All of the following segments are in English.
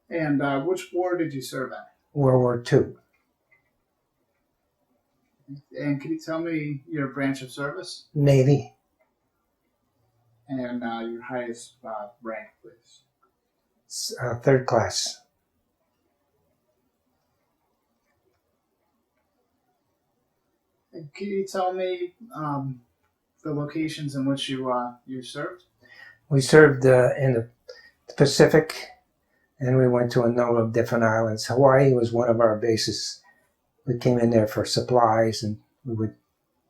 And which war did you serve at? World War II. And can you tell me your branch of service Navy. and your highest rank, please? Third class. And can you tell me the locations in which you served? We served in the Pacific, and we went to a number of different islands. Hawaii was one of our bases. We came in there for supplies, and we would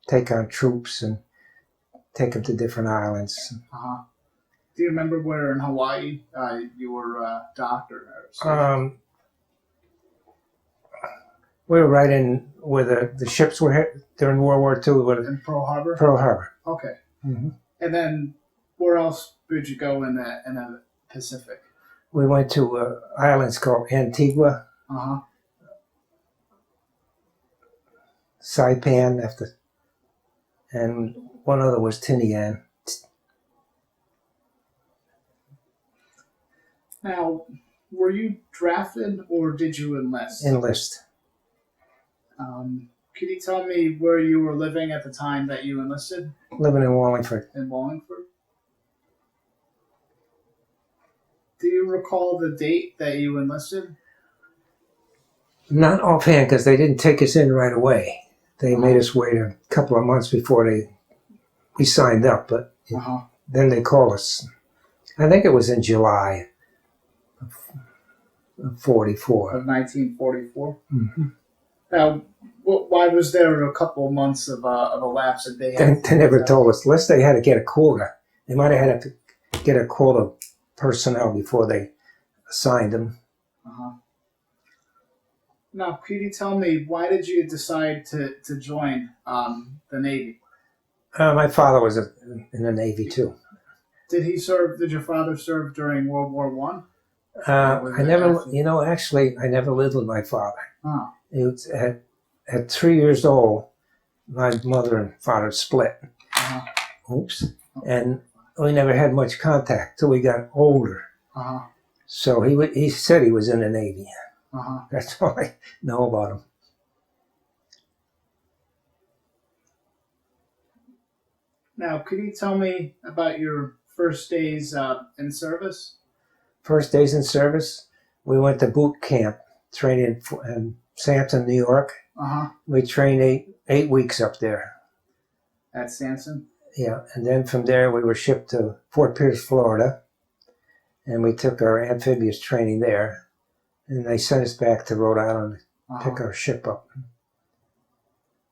take on troops and take them to different islands. Uh-huh. Do you remember where in Hawaii you were docked or We were right in where the ships were during World War II. in Pearl Harbor? Pearl Harbor. Okay. Mm-hmm. And then where else did you go in the Pacific? We went to islands called Antigua, Uh-huh. Saipan, and one other was Tinian. Now, were you drafted or did you enlist? Enlist. Could you tell me where you were living at the time that you enlisted? Living in Wallingford. In Wallingford? Do you recall the date that you enlisted? Not offhand, because they didn't take us in right away. They made us wait a couple of months before we signed up, but then they called us. I think it was in July of 44. Of 1944? Mm-hmm. Now, why was there a couple of months of a lapse that they had? They never told us. Unless they had to get a quota. They might have had to get a quota of personnel before they assigned them. Uh-huh. Now, could you tell me, why did you decide to join the Navy? My father was in the Navy too. Did your father serve during World War I? I never, actually, I never lived with my father. Oh. It was at 3 years old, my mother and father split. Uh-huh. Oops. And we never had much contact till we got older. Uh-huh. So he said he was in the Navy. Uh-huh. That's all I know about him. Now, could you tell me about your first days in service? First days in service, we went to boot camp, training in Sampson, New York. Uh-huh. We trained eight weeks up there. At Sampson? Yeah, and then from there we were shipped to Fort Pierce, Florida, and we took our amphibious training there. And they sent us back to Rhode Island to pick our ship up.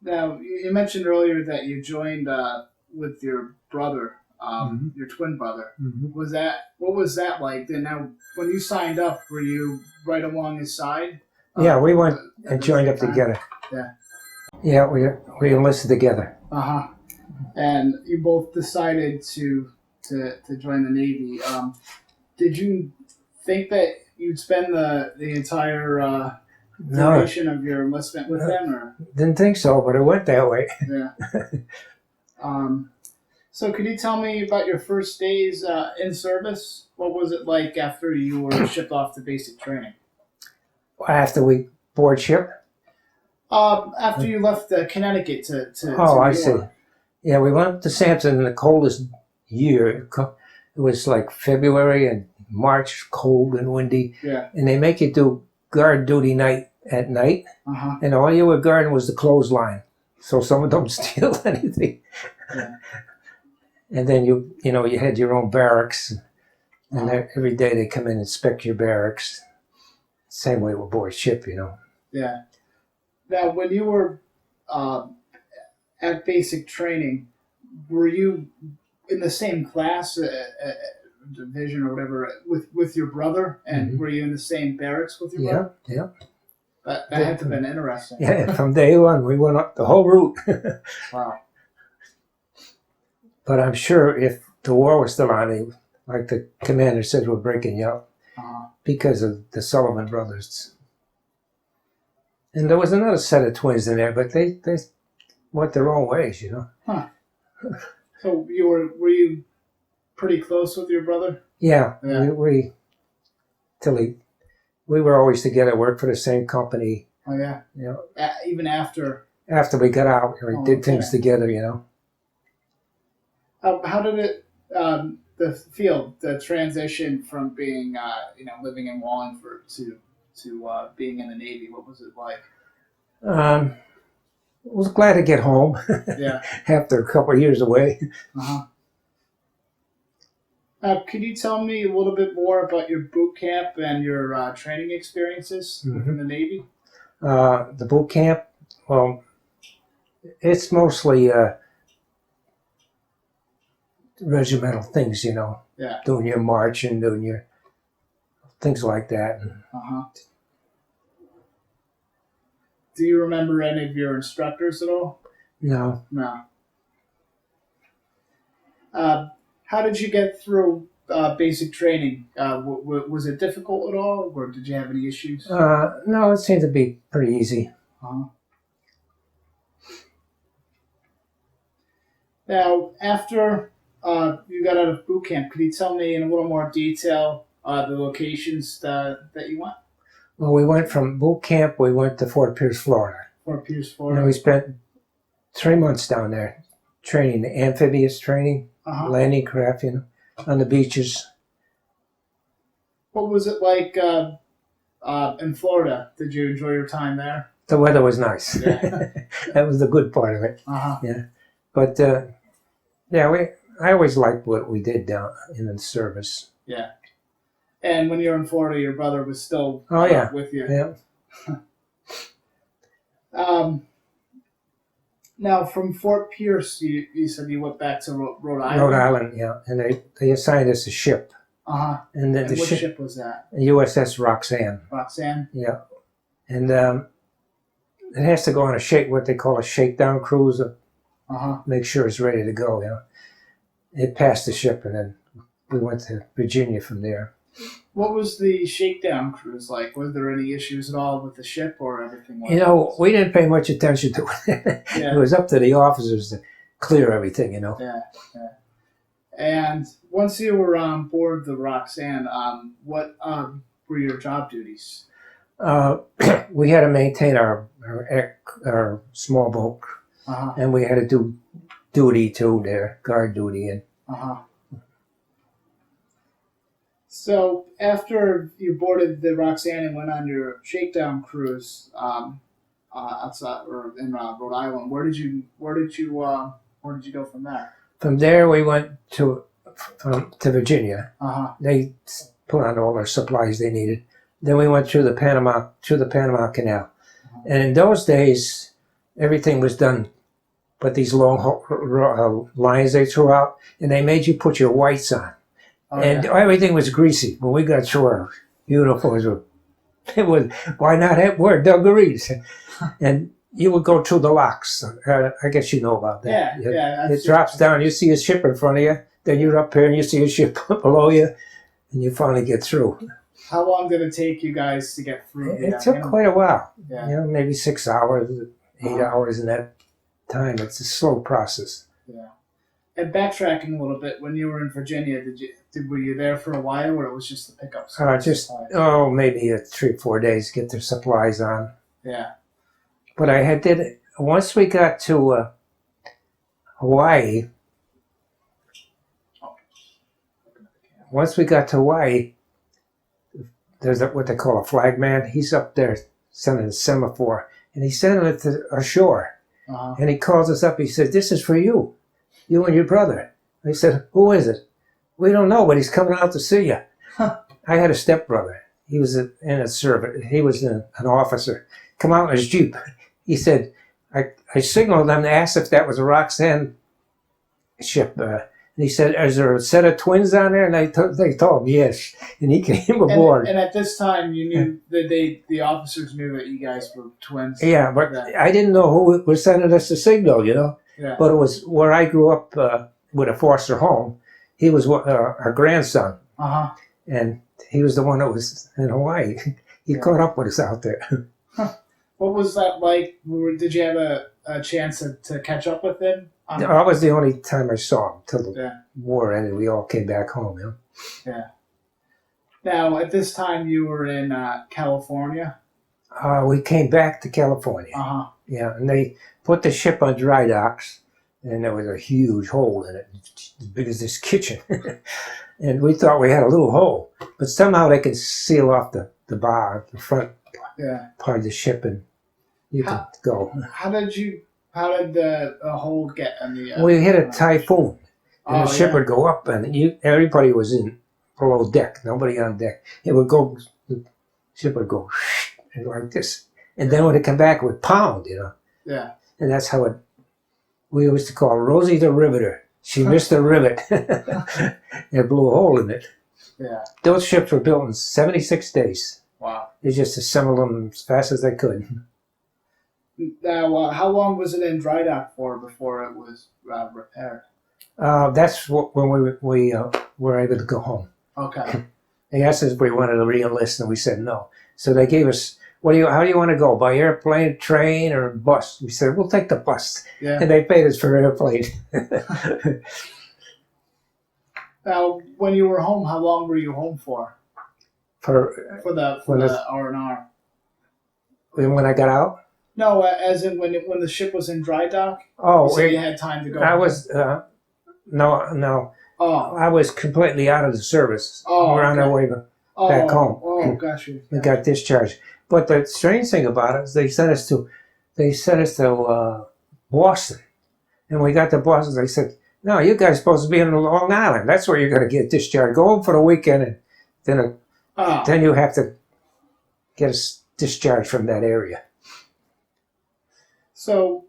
Now, you mentioned earlier that you joined with your brother, your twin brother. Mm-hmm. What was that like? Then now, when you signed up, were you right along his side? Yeah, we went and joined up together. Yeah. Yeah, we enlisted together. Uh-huh. And you both decided to join the Navy. Did you think that you'd spend the entire duration of your enlistment with them? Or? Didn't think so, but it went that way. Yeah. So could you tell me about your first days in service? What was it like after you were shipped off to basic training? After we board ship? After you left Connecticut to Oh, I New see. York. Yeah, we went up to Sampson in the coldest year. It was like February and March, cold and windy. Yeah. And they make you do guard duty at night. Uh-huh. And all you were guarding was the clothesline. So someone don't steal anything. Yeah. And then you had your own barracks. And every day they come in and inspect your barracks. Same way with board ship, Yeah. Now, when you were at basic training, were you in the same class, division or whatever, with your brother? And were you in the same barracks with your brother? Yeah. That had to have been interesting. Yeah, from day one, we went up the whole route. Wow. But I'm sure if the war was still on, like the commander said, we're breaking you up because of the Sullivan brothers. And there was another set of twins in there, but they went their own ways, Huh. So were you pretty close with your brother? Yeah. We till he we were always together, worked for the same company. Oh yeah. You know, Even after. after we got out, we did things together. You know. How did it the transition from being living in Wallingford to being in the Navy? What was it like? I was glad to get home. Yeah. After a couple of years away. Uh-huh. Could you tell me a little bit more about your boot camp and your training experiences in the Navy? The boot camp, well, it's mostly regimental things, you know. Yeah. Doing your march and doing your things like that. Uh-huh. Do you remember any of your instructors at all? No. No. How did you get through basic training? Was it difficult at all, or did you have any issues? No, it seemed to be pretty easy. Uh-huh. Now, after you got out of boot camp, could you tell me in a little more detail the locations that you went? Well, we went from boot camp, we went to Fort Pierce, Florida. Fort Pierce, Florida. And we spent 3 months down there training, amphibious training, landing craft, you know, on the beaches. What was it like in Florida? Did you enjoy your time there? The weather was nice. Yeah. That was the good part of it. Uh-huh. Yeah. But, I always liked what we did down in the service. Yeah. And when you were in Florida, your brother was still with you. Yeah. Now, from Fort Pierce, you said you went back to Rhode Island? Rhode Island, yeah. And they assigned us a ship. Uh-huh. And what ship was that? USS Roxanne. Roxanne? Yeah. And it has to go on what they call a shakedown cruise. Make sure it's ready to go, you know. It passed the ship, and then we went to Virginia from there. What was the shakedown cruise like? Was there any issues at all with the ship or everything like You know, we didn't pay much attention to it. Yeah. It was up to the officers to clear everything, you know. Yeah, yeah. And once you were on board the Roxanne, what were your job duties? We had to maintain our small boat, and we had to do duty too there, guard duty. And So after you boarded the Roxanne and went on your shakedown cruise outside or in Rhode Island, where did you go from there? From there, we went to Virginia. They put on all our supplies they needed. Then we went through the Panama Canal, and in those days, everything was done. But these long lines they threw out, and they made you put your whites on. Everything was greasy. When we got through our uniforms, it was, why not wear dungarees? And you would go through the locks. I guess you know about that. Yeah. It drops down. You see a ship in front of you. Then you're up here and you see a ship below you. And you finally get through. How long did it take you guys to get through? It took quite a while. Yeah. You know, maybe 6 hours, 8 hours in that time. It's a slow process. Yeah. And backtracking a little bit, when you were in Virginia, were you there for a while, or it was just to pick up supplies? Maybe 3 or 4 days to get their supplies on. Yeah. But once we got to Hawaii. Once we got to Hawaii, there's what they call a flagman. He's up there sending a semaphore, and he's sending it to ashore. And he calls us up. He said, "This is for you. You and your brother." I said, "Who is it?" "We don't know, but he's coming out to see you." I had a stepbrother. He was in a service. He was an officer. Come out in his Jeep. He said, I signaled them to ask if that was a Roxanne ship. And he said, "Is there a set of twins on there?" And they told him yes. And he came aboard. And at this time, you knew the officers knew that you guys were twins. Yeah, but I didn't know who was sending us the signal, you know. Yeah. But it was where I grew up with a foster home. He was our grandson. And he was the one that was in Hawaii. He caught up with us out there. What was that like? Did you have a chance to catch up with him? That was the only time I saw him till the war ended. We all came back home. You know? Yeah. Now, at this time, you were in California. We came back to California. Uh-huh. Yeah, and they put the ship on dry docks, and there was a huge hole in it, as big as this kitchen. And we thought we had a little hole, but somehow they could seal off the bar, the front part of the ship, and you could go. How did the hole get in the? We hit a typhoon, and the ship would go up, and everybody was in below deck, nobody on deck. It would go, the ship would go like this, and then when it come back, it would pound, Yeah. And that's how it. We used to call Rosie the Riveter. She missed the rivet. It blew a hole in it. Yeah. Those ships were built in 76 days. Wow. They just assembled them as fast as they could. Now, how long was it in dry dock for before it was repaired? That's when we were able to go home. Okay. They asked us if we wanted to re-enlist, and we said no. So they gave us, how do you want to go? By airplane, train, or bus? We said, we'll take the bus. Yeah. And they paid us for airplane. Now, when you were home, how long were you home for? For the R&R. When I got out? No, as in when the ship was in dry dock. Oh, so you had time to go. I was no. Oh. I was completely out of the service. Oh, we're on our way back home. Oh, got you. We got discharged. But the strange thing about it is they sent us to Boston, and we got to Boston. They said, "No, you guys are supposed to be in Long Island. That's where you're going to get discharged. Go home for the weekend, and then you have to get us discharged from that area." So,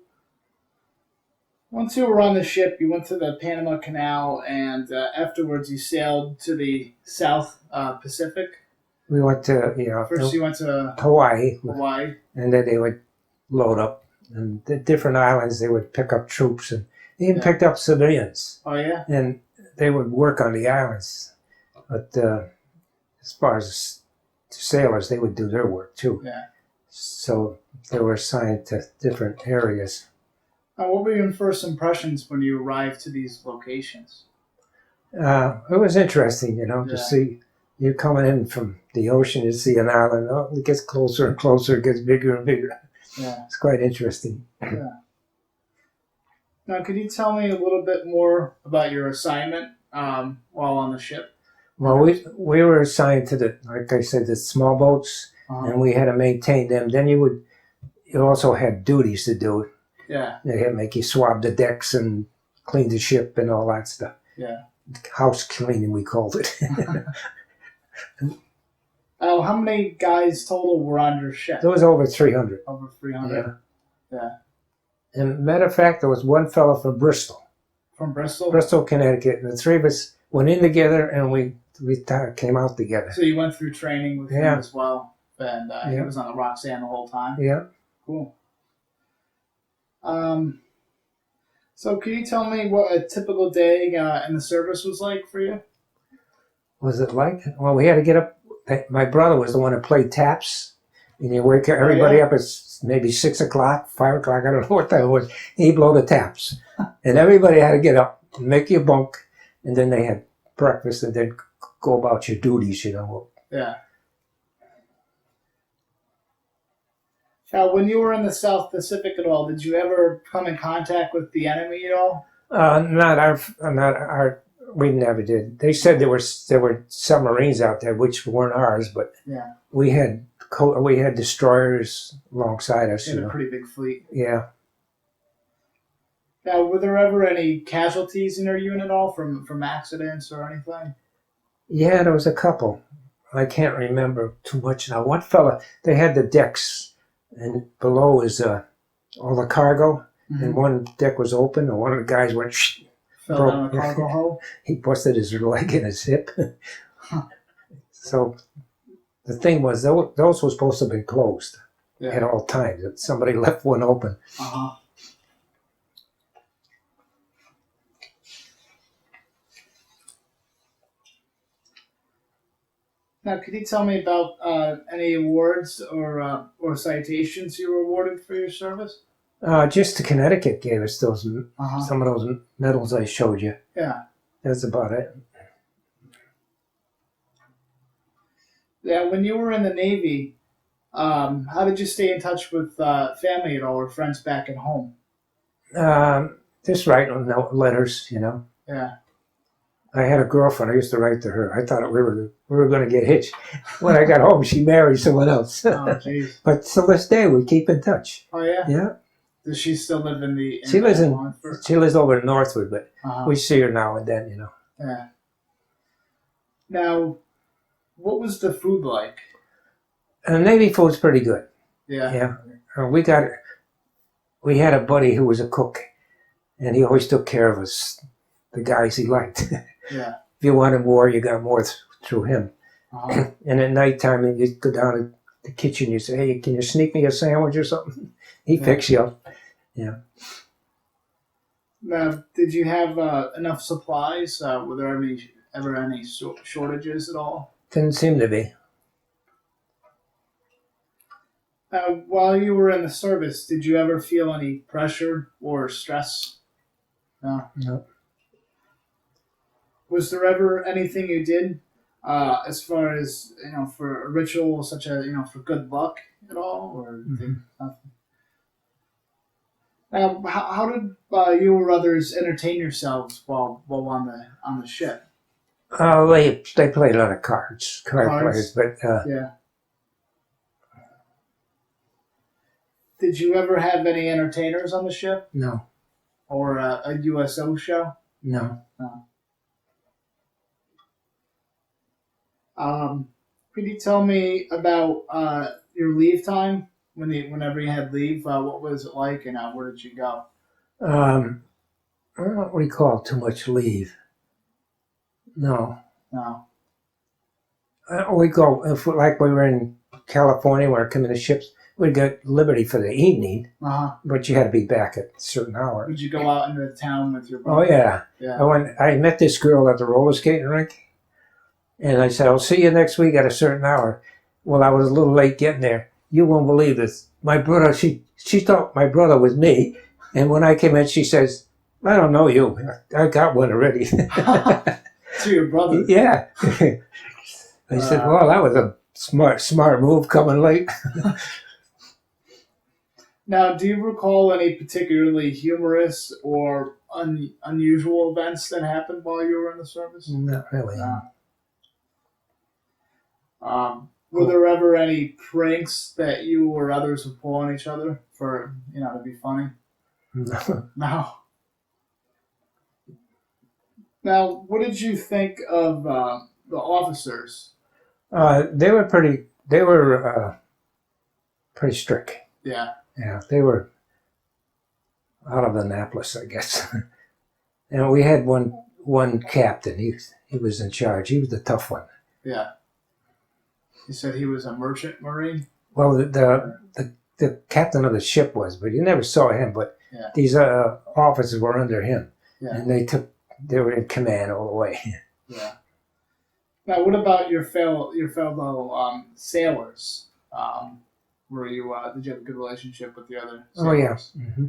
once you were on the ship, you went to the Panama Canal, and afterwards you sailed to the South Pacific. We went to, First you went to Hawaii. Hawaii. And then they would load up. And the different islands, they would pick up troops. And they even picked up civilians. Oh, yeah? And they would work on the islands. But as far as sailors, they would do their work, too. Yeah. So they were assigned to different areas. What were your first impressions when you arrived to these locations? It was interesting, to see you coming in from the ocean, you see an island. Oh, it gets closer and closer, it gets bigger and bigger. Yeah. It's quite interesting. Yeah. Now, could you tell me a little bit more about your assignment while on the ship? Well, we were assigned to like I said, the small boats, and we had to maintain them. Then you also had duties to do. Yeah. They had to make you swab the decks and clean the ship and all that stuff. Yeah. House cleaning, we called it. How many guys total were on your ship? There was over 300. Over 300? Yeah. And matter of fact, there was one fellow from Bristol. From Bristol? Bristol, Connecticut. And the three of us went in together, and we came out together. So you went through training with him as well, and he was on the Roxanne the whole time? Yeah. Cool. So can you tell me what a typical day in the service was like for you? Was it like? Well, we had to get up. My brother was the one who played taps. And you wake everybody up at maybe 6 o'clock, 5 o'clock, I don't know what that was. He'd blow the taps. And everybody had to get up and make your bunk. And then they had breakfast and then go about your duties, Yeah. Now, when you were in the South Pacific at all, did you ever come in contact with the enemy at all? We never did. They said there were submarines out there, which weren't ours, but we had destroyers alongside us. A pretty big fleet. Yeah. Now, were there ever any casualties in your unit at all from accidents or anything? Yeah, there was a couple. I can't remember too much now. One fella, they had the decks, and below is all the cargo, and one deck was open, and one of the guys went. Fell down a cargo hole? He busted his leg in his hip. So the thing was, those were supposed to have been closed at all times. If somebody left one open. Now, could you tell me about any awards or citations you were awarded for your service? Just to Connecticut gave us those some of those medals I showed you. Yeah. That's about it. Yeah, when you were in the Navy, how did you stay in touch with family at all or friends back at home? Just writing letters, Yeah. I had a girlfriend. I used to write to her. I thought we were going to get hitched. When I got home, she married someone else. Oh, jeez. But to this day, we keep in touch. Oh, yeah? Yeah. Does she still live in the... She lives Wallingford? she lives over in Northwood, but Uh-huh. we see her now and then, Yeah. Now, what was the food like? And Navy food's pretty good. Yeah. Yeah. We had a buddy who was a cook, and he always took care of us, the guys he liked. Yeah. If you wanted more, you got more through him. Uh-huh. And at nighttime, you'd go down to the kitchen, you say, hey, can you sneak me a sandwich or something? He'd fix you up. Yeah. Now, did you have enough supplies? Were there ever any shortages at all? Didn't seem to be. While you were in the service, did you ever feel any pressure or stress? No. No. Was there ever anything you did as far as, for a ritual such as, for good luck at all? Or nothing? How did you or others entertain yourselves while on the ship? They played a lot of cards players, but Yeah. Did you ever have any entertainers on the ship no, or a USO show? no. Could you tell me about your leave time whenever you had leave? What was it like, and where did you go? I don't recall too much leave. No. No. We go, like we were in California, when we come in the ships, we'd get Liberty for the evening, but you had to be back at a certain hour. Would you go out into the town with your Oh, brother? yeah. Yeah. I met this girl at the roller skating rink, and I said, I'll see you next week at a certain hour. Well, I was a little late getting there. You won't believe this. My brother, she thought my brother was me, and when I came in, she says, I don't know you. I got one already. To your brother? Yeah. I said, well, that was a smart move coming late. Now, do you recall any particularly humorous or unusual events that happened while you were in the service? Not really. Were there ever any pranks that you or others would pull on each other for, to be funny? No. No. Now, what did you think of the officers? They were pretty strict. Yeah. Yeah, they were out of Annapolis, I guess. And we had one captain. He was in charge. He was the tough one. Yeah. You said he was a merchant marine? Well, the captain of the ship was, but you never saw him. But these officers were under him, and they were in command all the way. Yeah. Now, what about your fellow sailors? Did you have a good relationship with the other sailors? Oh, yeah. Mm-hmm.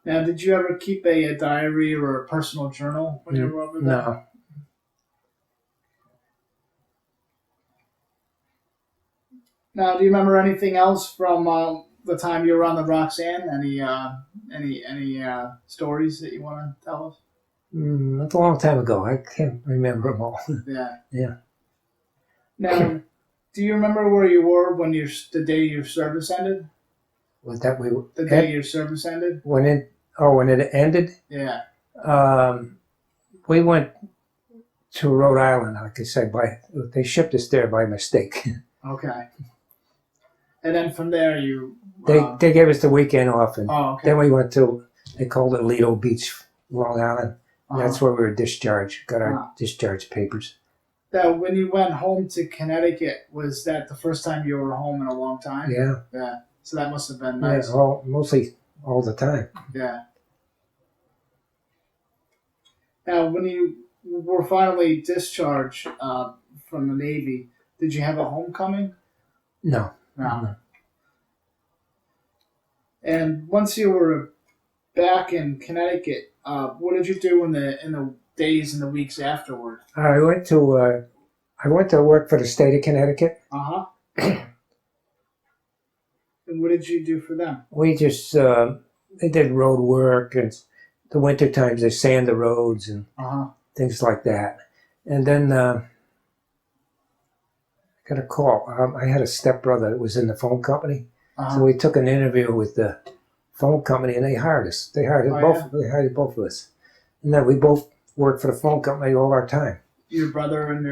Now, did you ever keep a diary or a personal journal when you were over there? No. Now, do you remember anything else from the time you were on the Roxanne? Any stories that you want to tell us? That's a long time ago. I can't remember them all. Yeah. Yeah. Now, do you remember where you were when the day your service ended? Was that the day your service ended? When it ended? Yeah. We went to Rhode Island, like I said, they shipped us there by mistake. Okay. And then from there they gave us the weekend off, and then we went to, they called it Lido Beach, Long Island. That's where we were discharged, got our discharge papers. Now, when you went home to Connecticut, was that the first time you were home in a long time? Yeah. Yeah. So that must have been nice. Yeah, mostly all the time. Yeah. Now, when you were finally discharged from the Navy, did you have a homecoming? No. No. And once you were back in Connecticut, what did you do in the days and the weeks afterward? I I went to work for the state of Connecticut. Uh-huh. And what did you do for them? We just, they did road work, and the winter times they sand the roads and things like that. And then I got a call. I had a stepbrother that was in the phone company. So we took an interview with the phone company, and they hired us. They hired both. Yeah. They hired both of us, and then we both worked for the phone company all our time. Your brother and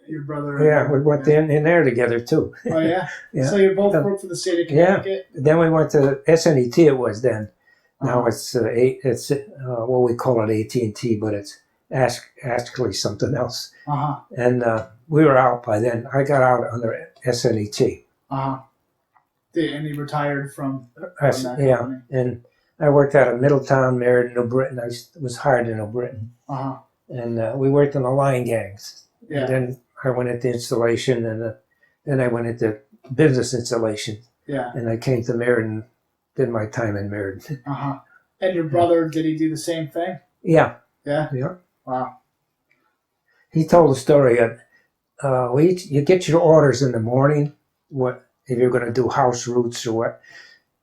your brother. Yeah, we went in there together too. Oh yeah. Yeah. So you both worked for the state of Connecticut. Yeah. Then we went to SNET. It was then. Now it's well, we call it AT&T, but it's actually something else. And we were out by then. I got out under SNET. And you retired from that company. And I worked out of Middletown, Meriden, New Britain. I was hired in New Britain. And we worked in the line gangs. Yeah. And then I went into installation, and then I went into business installation. Yeah. And I came to Meriden, did my time in Meriden. And your brother, did he do the same thing? Yeah. Yeah? Yeah. Wow. He told a story. You get your orders in the morning, if you're going to do house routes or what.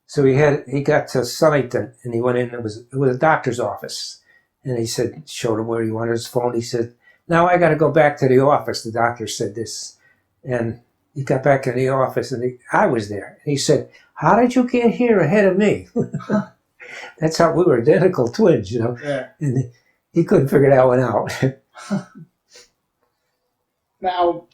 So he got to Sunnington, and he went in. It was a doctor's office, and he showed him where he wanted his phone. He said, "Now I got to go back to the office." The doctor said this, and he got back in the office, and I was there. And he said, "How did you get here ahead of me?" That's how we were identical twins, you know. Yeah. And he couldn't figure that one out. Now,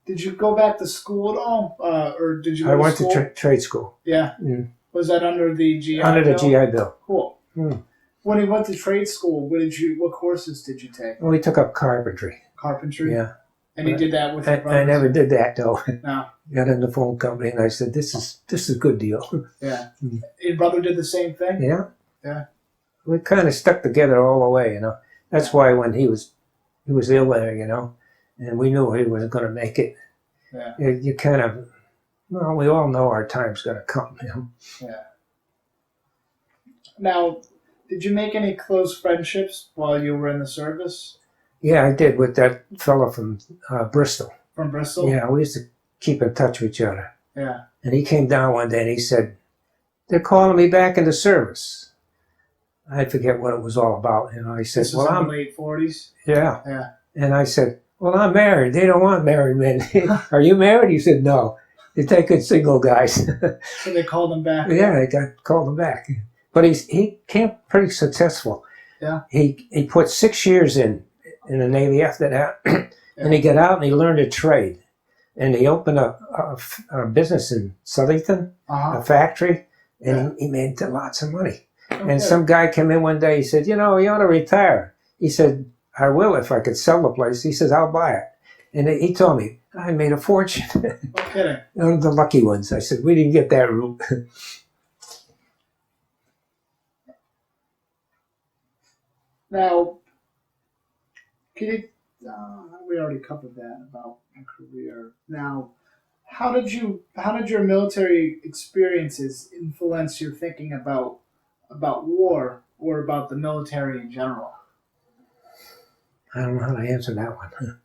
did you go back to school at all, or did you? I went to trade school. Yeah. Mm. Was that under the GI Bill? Under the GI Bill. Cool. Mm. When you went to trade school, what courses did you take? Well, we took up carpentry. Carpentry. Yeah. And you did that with your brothers? I never did that though. No. Got in the phone company, and I said, "This is a good deal." Yeah. Mm. Your brother did the same thing? Yeah. Yeah. We kind of stuck together all the way, you know. That's why when he was ill there, you know, and we knew he wasn't going to make it. Yeah. You kind of, well, we all know our time's going to come, you know. Yeah. Now, did you make any close friendships while you were in the service? Yeah, I did with that fellow from Bristol. From Bristol? Yeah, we used to keep in touch with each other. Yeah. And he came down one day and he said, "They're calling me back into service." I forget what it was all about. You know, he said, This was in the late 40s? Yeah. Yeah. And I said, "Well, I'm married. They don't want married men." "Are you married?" He said, "No. They take good single guys." So they called him back? Yeah, they called him back. But he came pretty successful. Yeah. He put 6 years in the Navy after that. And he got out and he learned a trade. And he opened a business in Southington, a factory, and he made lots of money. Okay. And some guy came in one day, he said, "You know, you ought to retire." He said, "I will if I could sell the place." He says, "I'll buy it." And he told me, "I made a fortune." No kidding. One of the lucky ones. I said, "We didn't get that route." Now, can you, we already covered that about your career. Now, how did your military experiences influence your thinking about war or about the military in general? I don't know how to answer that one.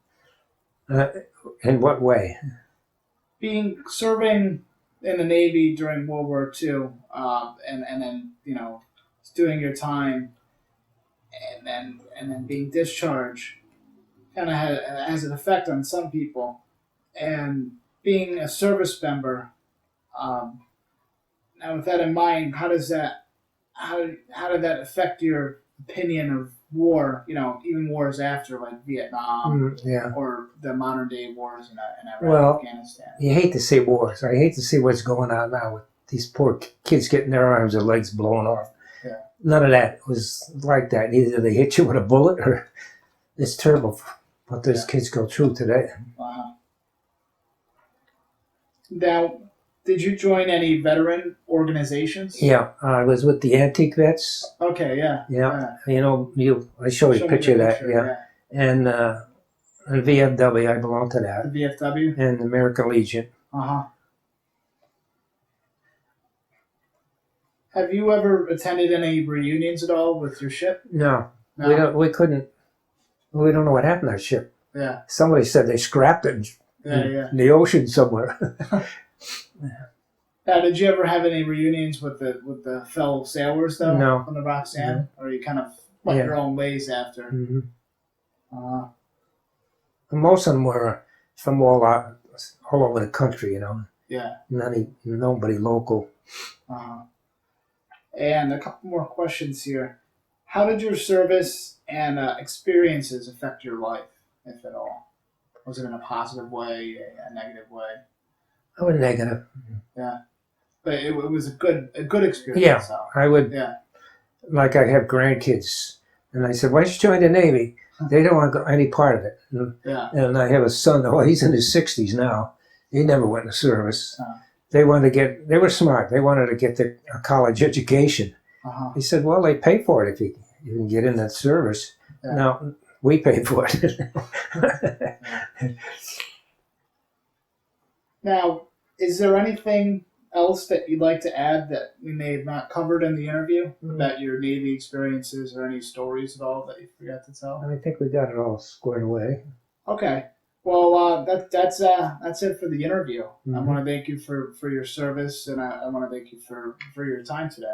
In what way? Serving in the Navy during World War II, and then doing your time, and then being discharged, kind of has an effect on some people, and being a service member. Now, with that in mind, how did that affect your opinion of war? Even wars after, like Vietnam, or the modern day wars in Iraq, Afghanistan. You hate to see wars. I hate to see what's going on now with these poor kids getting their arms and legs blown off. Yeah. None of that was like that. Either they hit you with a bullet, or it's terrible what those kids go through today. Wow. Now, did you join any veteran organizations? Yeah, I was with the Antique Vets. Okay, yeah. Yeah. I showed you a picture of that. Yeah. And VFW, I belong to that. The VFW? And the American Legion. Have you ever attended any reunions at all with your ship? No. We couldn't. We don't know what happened to our ship. Yeah. Somebody said they scrapped it Yeah. in the ocean somewhere. Now, did you ever have any reunions with the fellow sailors though? No. On the Roxanne, or you kind of went your own ways after? Mm-hmm. Uh, Most of them were from all over the country, you know. Yeah. Nobody local. And a couple more questions here. How did your service and experiences affect your life, if at all? Was it in a positive way, a negative way? I was negative. Yeah, but it was a good experience. Yeah, so. I would. Yeah. Like I have grandkids, and I said, "Why don't you join the Navy?" They don't want to go any part of it. Yeah. And I have a son. Oh, he's in his 60s now. He never went in the service. They wanted to get. They were smart. They wanted to get a college education. He said, "Well, they pay for it if you can get in that service." Yeah. Now we pay for it. Now, is there anything else that you'd like to add that we may have not covered in the interview about your Navy experiences, or any stories at all that you forgot to tell? I think we got it all squared away. Okay. Well, that's it for the interview. I Mm-hmm. want to thank you for your service, and I want to thank you for your time today.